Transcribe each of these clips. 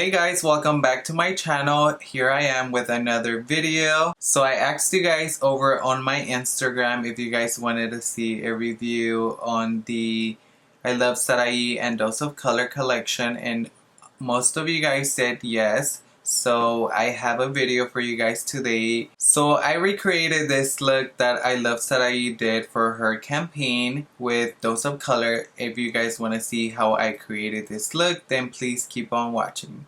Hey guys, welcome back to my channel. Here I am with another video. So I asked you guys over on my Instagram if you guys wanted to see a review on the iluvsarahii and Dose of Color collection, and most of you guys said yes. So I have a video for you guys today. So I recreated this look that iluvsarahii did for her campaign with Dose of Color. If you guys want to see how I created this look, then please keep on watching.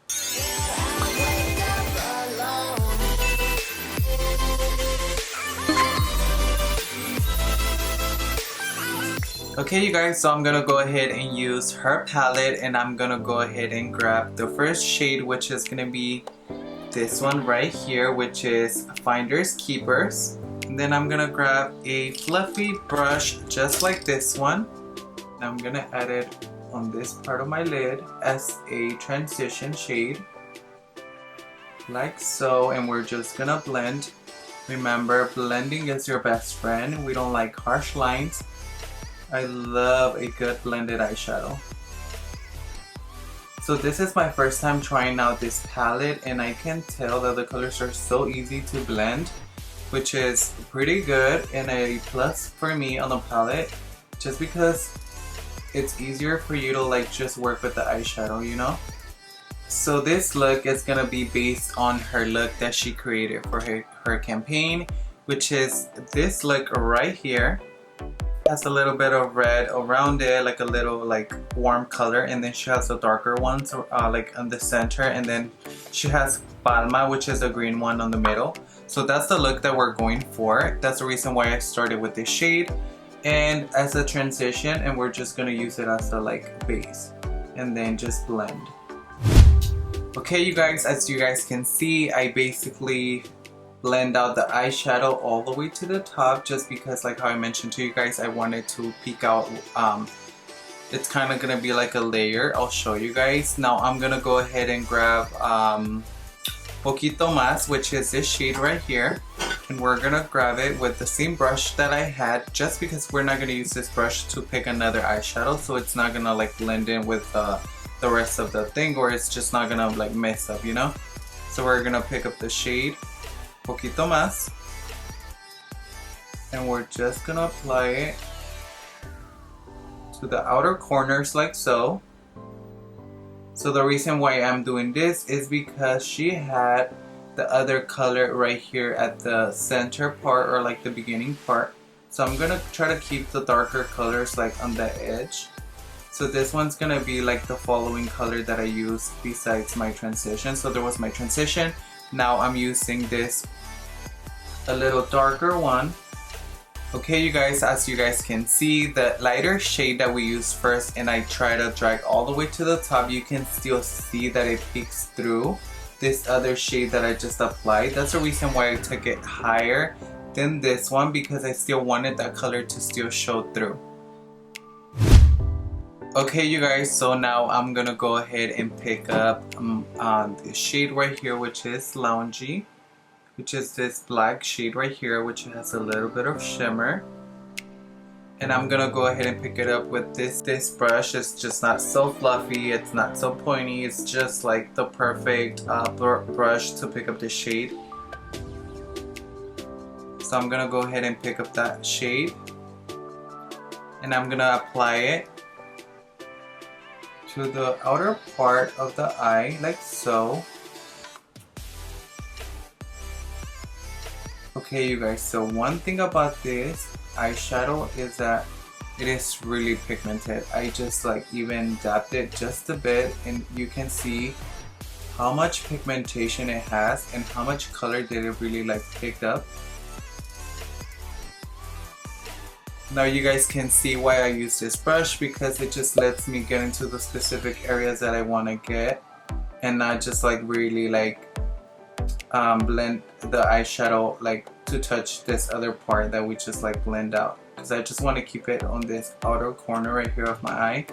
Okay you guys, so I'm gonna go ahead and use her palette, and I'm gonna go ahead and grab the first shade, which is gonna be this one right here, which is Finders Keepers. And then I'm gonna grab a fluffy brush just like this one, and I'm gonna add it on this part of my lid as a transition shade like so, and we're just gonna blend. Remember, blending is your best friend. We don't like harsh lines. I love a good blended eyeshadow. So this is my first time trying out this palette, and I can tell that the colors are so easy to blend, which is pretty good and a plus for me on the palette, just because it's easier for you to like just work with the eyeshadow, you know? So this look is gonna be based on her look that she created for her campaign, which is this look right here. Has a little bit of red around it, like a little like warm color, and then she has the darker ones like on the center, and then she has palma, which is a green one on the middle. So that's the look that we're going for. That's the reason why I started with this shade and as a transition, and we're just gonna use it as a like base and then just blend. Okay you guys, as you guys can see, I basically blend out the eyeshadow all the way to the top, just because like how I mentioned to you guys, I wanted to peek out. It's kind of gonna be like a layer. I'll show you guys. Now I'm gonna go ahead and grab Poquito Más, which is this shade right here, and we're gonna grab it with the same brush that I had, just because we're not gonna use this brush to pick another eyeshadow, so it's not gonna like blend in with the rest of the thing, or it's just not gonna like mess up, you know? So we're gonna pick up the shade Poquito Más, and we're just gonna apply it to the outer corners like so. So the reason why I'm doing this is because she had the other color right here at the center part, or like the beginning part. So I'm gonna try to keep the darker colors like on the edge. So this one's gonna be like the following color that I used besides my transition. So there was my transition. Now I'm using this a little darker one. Okay you guys, as you guys can see, the lighter shade that we used first, and I try to drag all the way to the top, you can still see that it peeks through this other shade that I just applied. That's the reason why I took it higher than this one, because I still wanted that color to still show through. Okay you guys, so now I'm gonna go ahead and pick up the shade right here, which is Loungy, which is this black shade right here, which has a little bit of shimmer. And I'm gonna go ahead and pick it up with this brush. It's just not so fluffy, it's not so pointy, it's just like the perfect brush to pick up the shade. So I'm gonna go ahead and pick up that shade, and I'm gonna apply it to the outer part of the eye like so. Okay you guys, so one thing about this eyeshadow is that it is really pigmented. I just like even dabbed it just a bit, and you can see how much pigmentation it has and how much color did it really like picked up. Now you guys can see why I use this brush, because it just lets me get into the specific areas that I want to get, and not just like really like blend the eyeshadow like to touch this other part that we just like blend out, because I just want to keep it on this outer corner right here of my eye.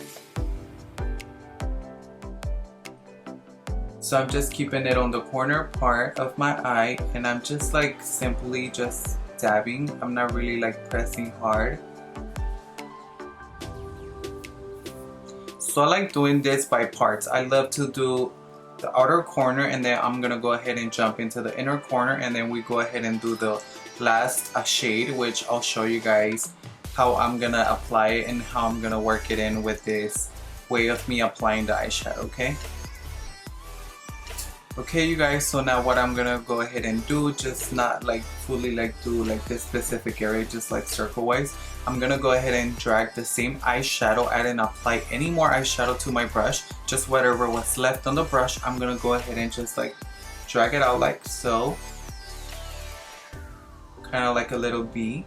So I'm just keeping it on the corner part of my eye, and I'm just like simply just dabbing. I'm not really like pressing hard. So I like doing this by parts. I love to do the outer corner, and then I'm gonna go ahead and jump into the inner corner, and then we go ahead and do the last shade, which I'll show you guys how I'm gonna apply it and how I'm gonna work it in with this way of me applying the eyeshadow, okay? Okay, you guys, so now what I'm gonna go ahead and do, just not like fully like do like this specific area, just like circle wise, I'm gonna go ahead and drag the same eyeshadow. I didn't apply any more eyeshadow to my brush, just whatever was left on the brush. I'm gonna go ahead and just like drag it out like so, kind of like a little V.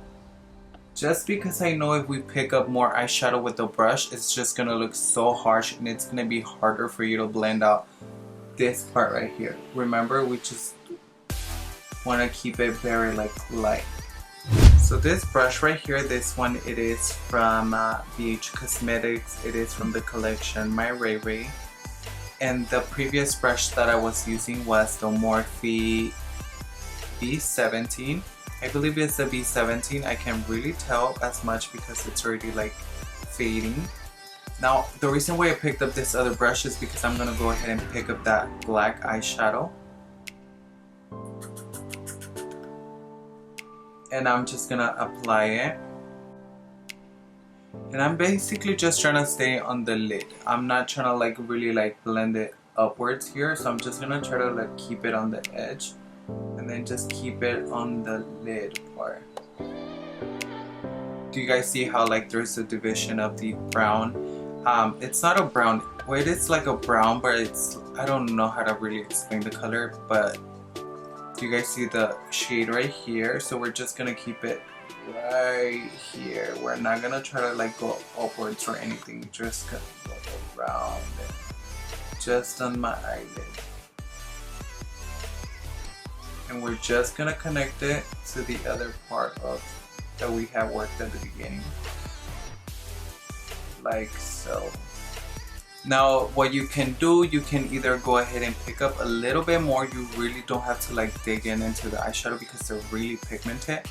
Just because I know if we pick up more eyeshadow with the brush, it's just gonna look so harsh and it's gonna be harder for you to blend out this part right here. Remember, we just want to keep it very like light. So this brush right here, this one, it is from BH Cosmetics. It is from the collection My Ray Ray. And the previous brush that I was using was the Morphe B17. I believe it's the B17. I can't really tell as much because it's already like fading. Now, the reason why I picked up this other brush is because I'm gonna go ahead and pick up that black eyeshadow. And I'm just gonna apply it. And I'm basically just trying to stay on the lid. I'm not trying to like really like blend it upwards here. So I'm just gonna try to like keep it on the edge. And then just keep it on the lid part. Do you guys see how like there's a division of the brown? It's not a brown, well, it is like a brown, but it's, I don't know how to really explain the color, but do you guys see the shade right here? So we're just gonna keep it right here. We're not gonna try to like go upwards or anything, just gonna go around it, just on my eyelid. And we're just gonna connect it to the other part of that we have worked at the beginning. Like so. Now what you can do, you can either go ahead and pick up a little bit more. You really don't have to like dig into the eyeshadow because they're really pigmented.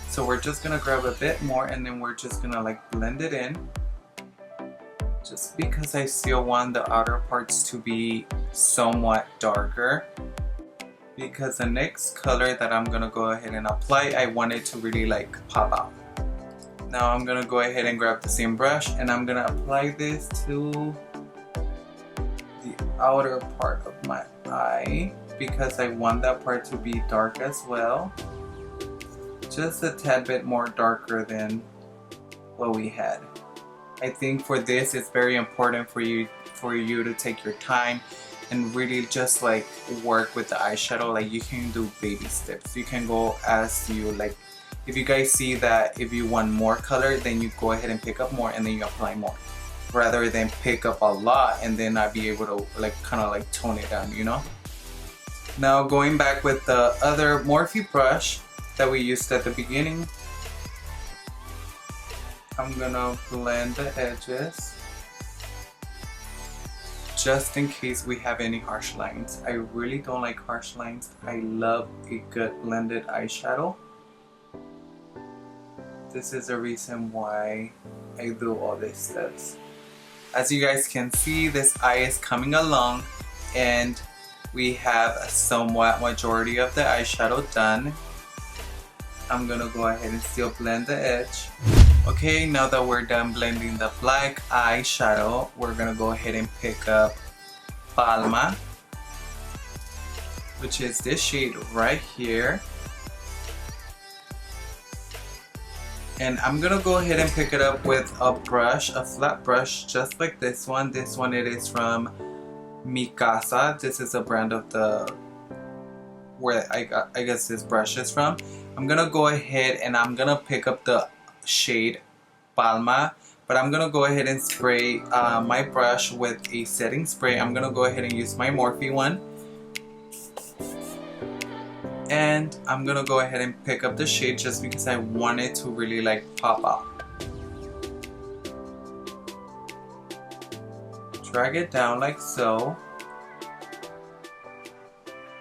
So we're just gonna grab a bit more and then we're just gonna like blend it in. Just because I still want the outer parts to be somewhat darker. Because the next color that I'm gonna go ahead and apply, I want it to really like pop out. Now I'm gonna go ahead and grab the same brush and I'm gonna apply this to the outer part of my eye because I want that part to be dark as well. Just a tad bit more darker than what we had. I think for this it's very important for you to take your time and really just like work with the eyeshadow. Like you can do baby steps. You can go as you like. If you guys see that if you want more color, then you go ahead and pick up more and then you apply more. Rather than pick up a lot and then not be able to like kind of like tone it down, you know? Now going back with the other Morphe brush that we used at the beginning, I'm gonna blend the edges. Just in case we have any harsh lines. I really don't like harsh lines. I love a good blended eyeshadow. This is the reason why I do all these steps. As you guys can see, this eye is coming along and we have a somewhat majority of the eyeshadow done. I'm gonna go ahead and still blend the edge. Okay, now that we're done blending the black eyeshadow, we're gonna go ahead and pick up Palma, which is this shade right here. And I'm gonna go ahead and pick it up with a brush, a flat brush, just like this one. This one, it is from Mikasa. This is a brand of the, where I guess this brush is from. I'm gonna go ahead and I'm gonna pick up the shade Palma, but I'm gonna go ahead and spray my brush with a setting spray. I'm gonna go ahead and use my Morphe one. And I'm gonna go ahead and pick up the shade just because I want it to really like pop out. Drag it down like so.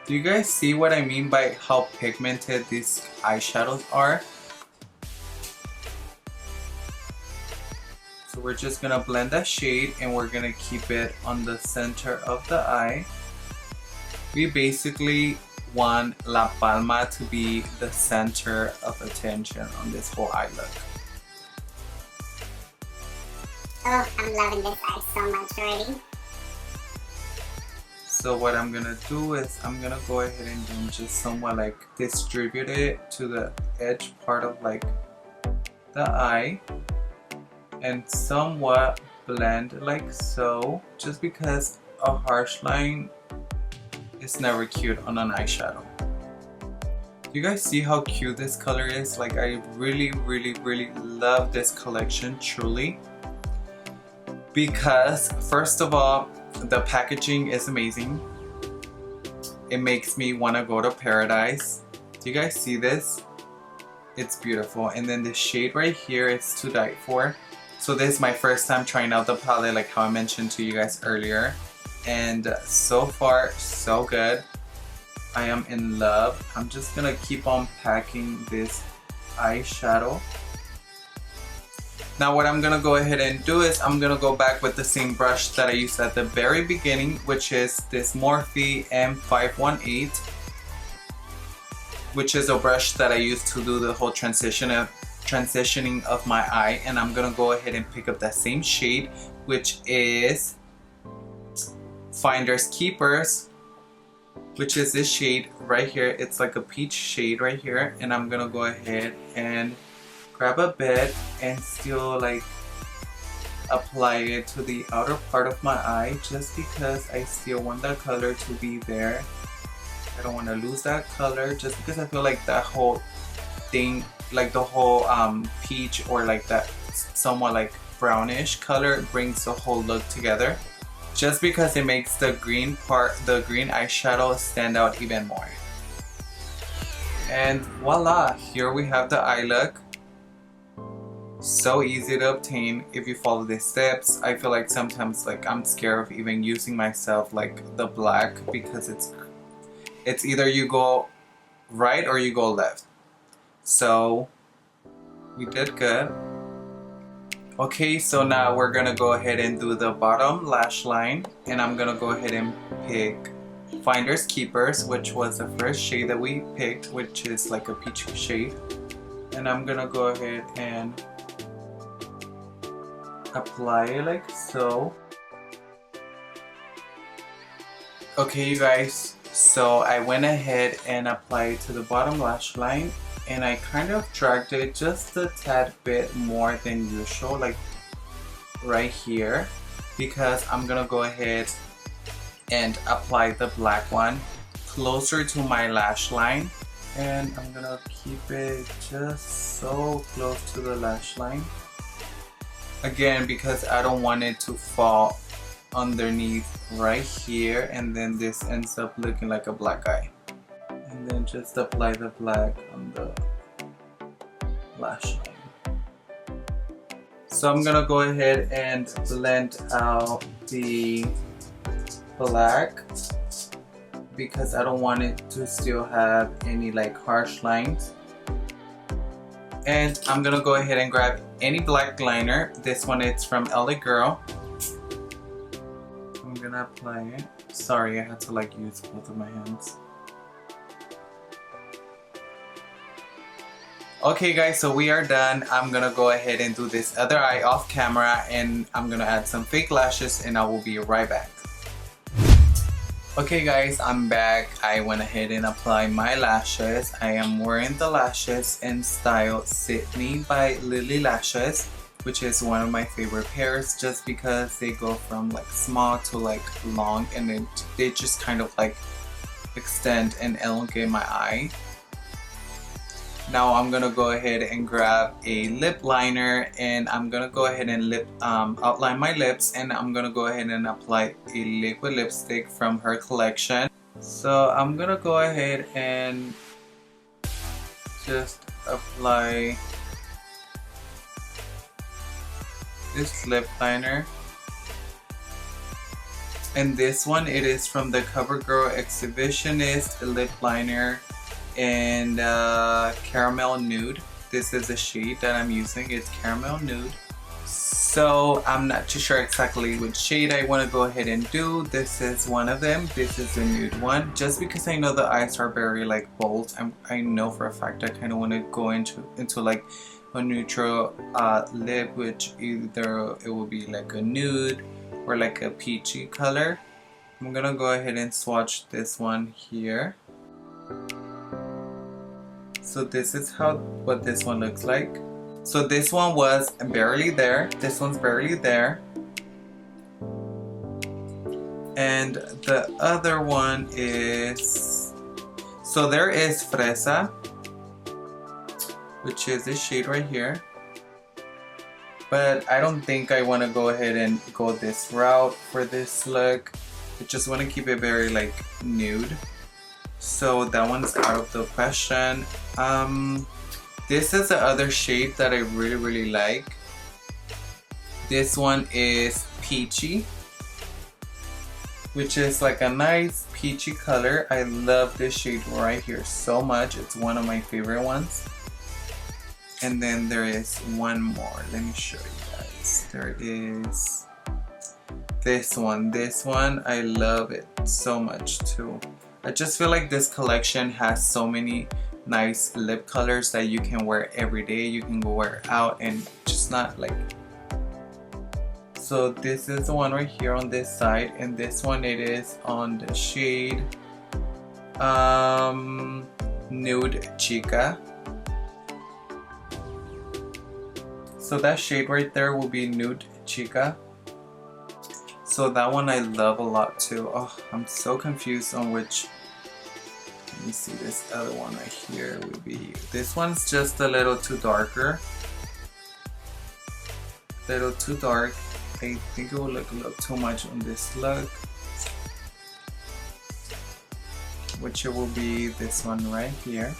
Do you guys see what I mean by how pigmented these eyeshadows are? So we're just gonna blend that shade and we're gonna keep it on the center of the eye. We basically want La Palma to be the center of attention on this whole eye look. Oh, I'm loving this eye so much already. So what I'm gonna do is I'm gonna go ahead and then just somewhat like distribute it to the edge part of like the eye and somewhat blend like so, just because a harsh line is never cute on an eyeshadow. You guys see how cute this color is? Like, I really love this collection, truly, because first of all, the packaging is amazing. It makes me want to go to paradise. Do you guys see this? It's beautiful. And then the shade right here is to die for. So this is my first time trying out the palette, like how I mentioned to you guys earlier, and so far so good. I am in love. I'm just gonna keep on packing this eyeshadow. Now what I'm gonna go ahead and do is I'm gonna go back with the same brush that I used at the very beginning, which is this Morphe M518, which is a brush that I used to do the whole transitioning of my eye, and I'm gonna go ahead and pick up that same shade, which is Finders Keepers, which is this shade right here. It's like a peach shade right here, and I'm gonna go ahead and grab a bit and still like apply it to the outer part of my eye, just because I still want that color to be there. I don't want to lose that color, just because I feel like that whole thing, like the whole peach or like that somewhat like brownish color, brings the whole look together, just because it makes the green part, the green eyeshadow, stand out even more. And voila, here we have the eye look. So easy to obtain if you follow these steps. I feel like sometimes like I'm scared of even using myself like the black, because it's either you go right or you go left. So we did good. Okay, so now we're gonna go ahead and do the bottom lash line, and I'm gonna go ahead and pick Finders Keepers, which was the first shade that we picked, which is like a peach shade. And I'm gonna go ahead and apply it like so. Okay you guys, so I went ahead and applied it to the bottom lash line, and I kind of dragged it just a tad bit more than usual, like right here, because I'm gonna go ahead and apply the black one closer to my lash line, and I'm gonna keep it just so close to the lash line. Again, because I don't want it to fall underneath right here, and then this ends up looking like a black eye. And then just apply the black on the lash line. So I'm gonna go ahead and blend out the black, because I don't want it to still have any like harsh lines. And I'm gonna go ahead and grab any black liner. This one is from LA Girl. I'm gonna apply it. Sorry, I had to like use both of my hands. Okay guys, so we are done. I'm gonna go ahead and do this other eye off camera, and I'm gonna add some fake lashes, and I will be right back. Okay guys, I'm back. I went ahead and applied my lashes. I am wearing the lashes in style Sydney by LILLYLASHES, which is one of my favorite pairs, just because they go from like small to like long, and then they just kind of like extend and elongate my eye. Now I'm gonna go ahead and grab a lip liner, and I'm gonna go ahead and outline my lips, and I'm gonna go ahead and apply a liquid lipstick from her collection. So I'm gonna go ahead and just apply this lip liner. And this one, it is from the CoverGirl Exhibitionist lip liner and Caramel Nude. This is the shade that I'm using. It's Caramel Nude. So I'm not too sure exactly which shade I want to go ahead and do. This is one of them. This is the nude one. Just because I know the eyes are very like bold, I know for a fact I kind of want to go into like a neutral lip, which either it will be like a nude or like a peachy color. I'm gonna go ahead and swatch this one here. So this is what this one looks like. So this one was barely there. This one's barely there. And the other one is, so there is Fresa, which is this shade right here. But I don't think I want to go ahead and go this route for this look. I just want to keep it very like nude. So that one's out of the question. This is the other shade that I really like. This one is Peachy, which is like a nice peachy color. I love this shade right here so much. It's one of my favorite ones. And then there is one more. Let me show you guys. There is this one. This one, I love it so much too. I just feel like this collection has so many nice lip colors that you can wear every day. You can go wear out and just not like. So this is the one right here on this side, and this one it is on the shade Nude Chica. So that shade right there will be Nude Chica. So that one I love a lot too. Oh, I'm so confused on which. Let me see, this other one right here would be. This one's just a little too darker. A little too dark. I think it will look a little too much on this look. Which it will be this one right here.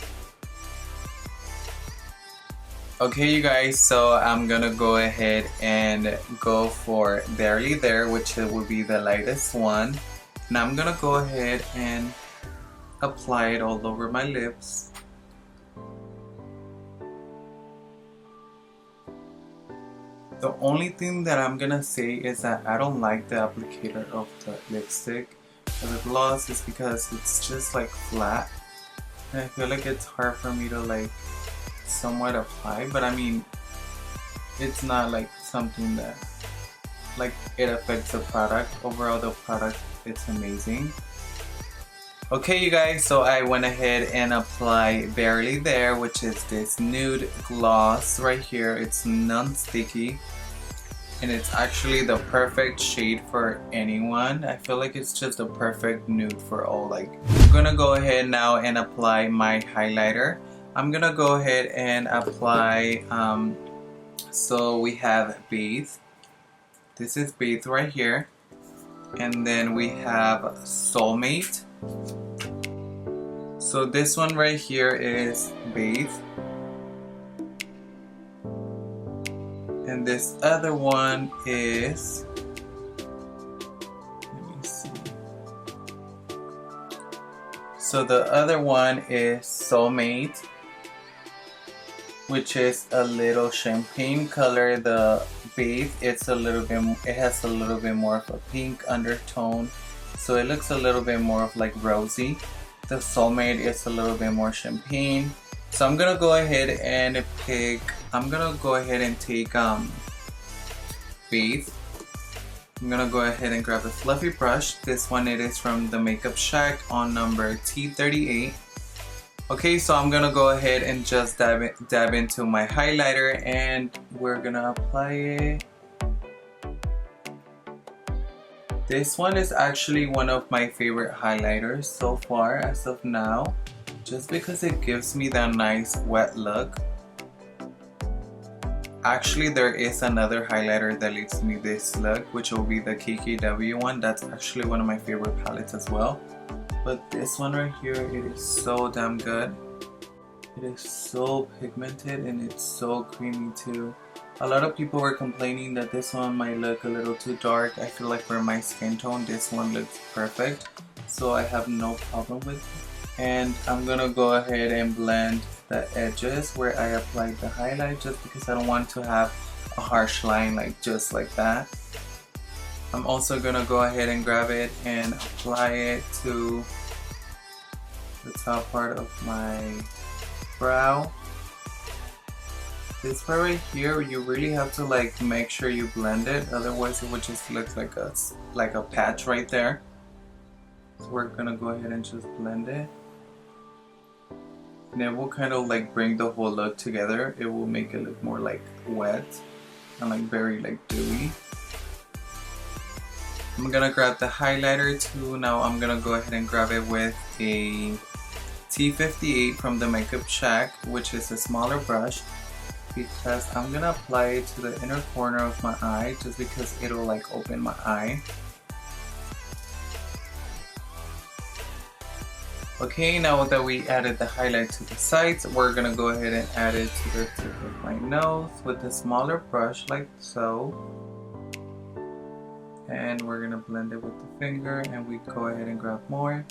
Okay you guys, so I'm gonna go ahead and go for Barely There, which will be the lightest one. And I'm gonna go ahead and apply it all over my lips. The only thing that I'm gonna say is that I don't like the applicator of the lipstick or the gloss, is because it's just like flat. And I feel like it's hard for me to like somewhat apply, but I mean, it's not like something that like it affects the product. Overall the product, it's amazing. Okay you guys, so I went ahead and applied Barely There, which is this nude gloss right here. It's non-sticky and it's actually the perfect shade for anyone. I feel like it's just a perfect nude for all. Like, I'm gonna go ahead now and apply my highlighter. I'm gonna go ahead and apply, so we have Bathe. This is Bathe right here. And then we have Soulmate. So this one right here is Bathe. And this other one is, let me see. So the other one is Soulmate, which is a little champagne color. The Bathe, it has a little bit more of a pink undertone, so it looks a little bit more of like rosy. The Soulmate is a little bit more champagne. So I'm gonna go ahead and take Bathe. I'm gonna go ahead and grab a fluffy brush. This one, it is from the Makeup Shack on number T38. Okay, so I'm gonna go ahead and just dab into my highlighter, and we're gonna apply it. This one is actually one of my favorite highlighters so far as of now, just because it gives me that nice wet look. Actually, there is another highlighter that gives me this look, which will be the KKW one. That's actually one of my favorite palettes as well. But this one right here, it is so damn good. It is so pigmented and it's so creamy too. A lot of people were complaining that this one might look a little too dark. I feel like for my skin tone, this one looks perfect. So I have no problem with it. And I'm gonna go ahead and blend the edges where I applied the highlight, just because I don't want to have a harsh line like just like that. I'm also gonna go ahead and grab it and apply it to the top part of my brow. This part right here, you really have to like make sure you blend it, otherwise it would just look like a patch right there. So we're gonna go ahead and just blend it. And it will kind of like bring the whole look together. It will make it look more like wet and like very like dewy. I'm gonna grab the highlighter too. Now I'm gonna go ahead and grab it with a T58 from the Makeup Shack, which is a smaller brush, because I'm gonna apply it to the inner corner of my eye just because it'll like open my eye. Okay, now that we added the highlight to the sides, we're gonna go ahead and add it to the tip of my nose with a smaller brush like so. And we're gonna blend it with the finger, and we go ahead and grab more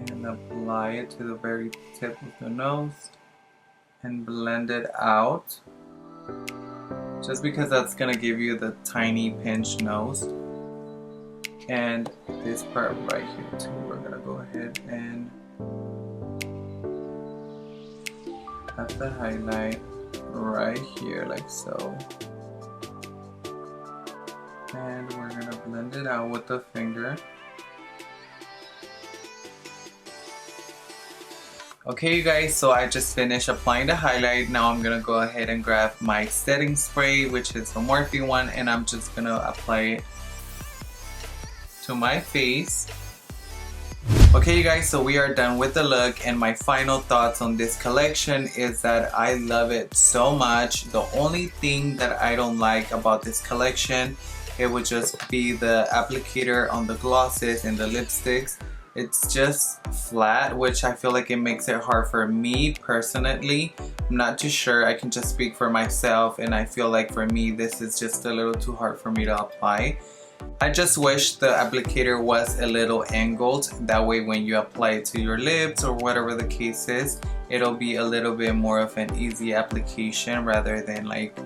and apply it to the very tip of the nose and blend it out, just because that's gonna give you the tiny pinched nose. And this part right here too, we're gonna go ahead and add the highlight right here like so. And we're gonna blend it out with the finger. Okay you guys, so I just finished applying the highlight. Now I'm gonna go ahead and grab my setting spray, which is the Morphe one, and I'm just gonna apply it to my face. Okay you guys, so we are done with the look, and my final thoughts on this collection is that I love it so much. The only thing that I don't like about this collection, it would just be the applicator on the glosses and the lipsticks. It's just flat, which I feel like it makes it hard for me personally. I'm not too sure, I can just speak for myself, and I feel like for me this is just a little too hard for me to apply. I just wish the applicator was a little angled, that way when you apply it to your lips or whatever the case is, it'll be a little bit more of an easy application rather than like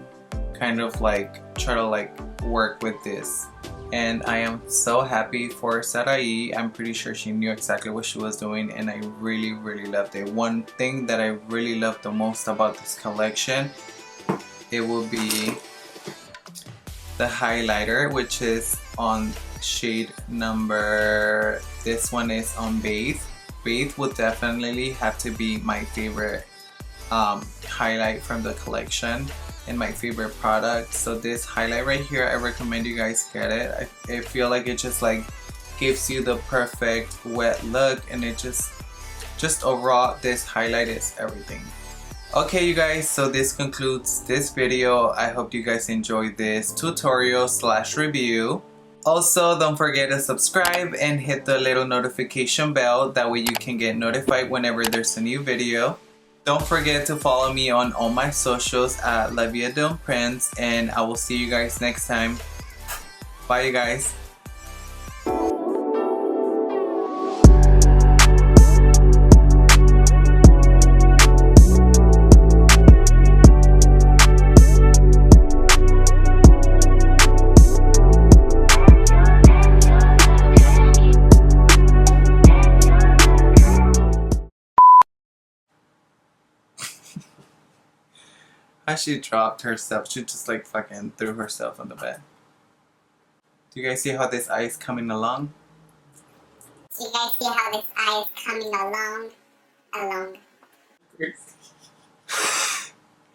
kind of like try to like work with this. And I am so happy for Sarahii. I'm pretty sure she knew exactly what she was doing, and I really loved it. One thing that I really love the most about this collection, it will be the highlighter, which is on shade number, this one is on Bathe. Bathe would definitely have to be my favorite highlight from the collection and my favorite product. So this highlight right here, I recommend you guys get it. I feel like it just like gives you the perfect wet look, and it just overall, this highlight is everything. Okay you guys, so this concludes this video. I hope you guys enjoyed this tutorial / review. Also, don't forget to subscribe and hit the little notification bell, that way you can get notified whenever there's a new video. Don't forget to follow me on all my socials at Lavied, and I will see you guys next time. Bye you guys. How she dropped herself, she just like fucking threw herself on the bed. Do you guys see how this eye is coming along? Do you guys see how this eye is coming along?